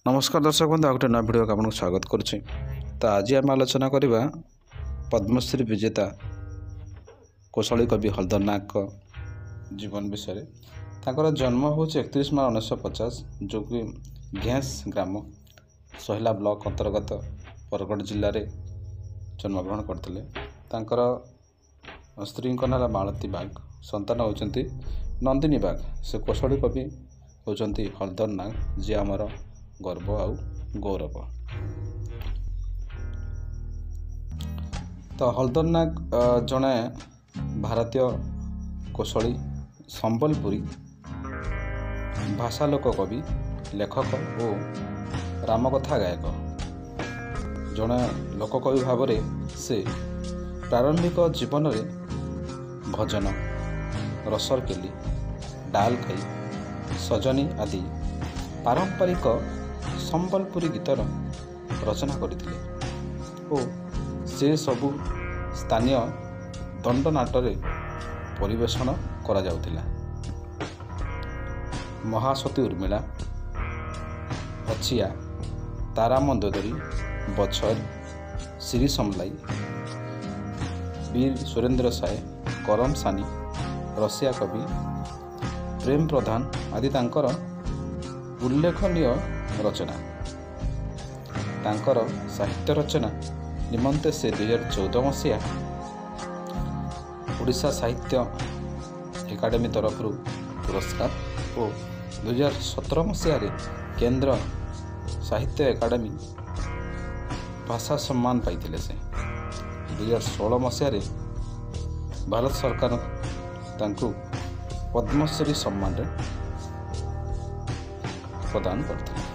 नमस्कार दर्शक बंधु गोटे नया भिडियो आपको स्वागत करुच्ची। तो आज आम आलोचना करवा पद्मश्री विजेता कौशली कवि हलधर नाग जीवन विषय। तांकर जन्म हूँ 31 मार्च 1950 जो कि घेस ग्राम सोहला ब्लॉक अंतर्गत बरगढ़ जिले में जन्मग्रहण करते। स्त्री ना मालती बाग, संतान होती नंदिनी बाग। से कौशली कवि होती हलधर नाग जी आमर गर्व आउ गौरव। तो हलधर नाग जड़े भारतीय कौशली संबलपुरी भाषा लोक कवि, लेखक और रामकथा गायक। जड़े लोककवि भाव से प्रारंभिक जीवन में भजन, रसरकेली, डाल खाई, सजनी आदि पारंपरिक संबलपुरी गीतर रचना करथिले और से सबु स्थानीय दंडनाटरे परिवेषण करा जाउथिला। महासती उर्मिला, अछिया, तारा मंदोदरी, बछर, श्री समलाई, वीर सुरेंद्र साय, करम सानी, रसिया कवि, प्रेम प्रधान आदि तांकर उल्लेखनीय रचना। तांकर साहित्य रचना निमंते से 2014 मसीहा ओडिशा साहित्य एकाडेमी तरफ पुरस्कार और 2017 मसीह केंद्र साहित्य एकाडेमी भाषा सम्मान पाइथिले। से 2016 मसीह भारत सरकार तांकु पद्मश्री सम्मान प्रदान करते।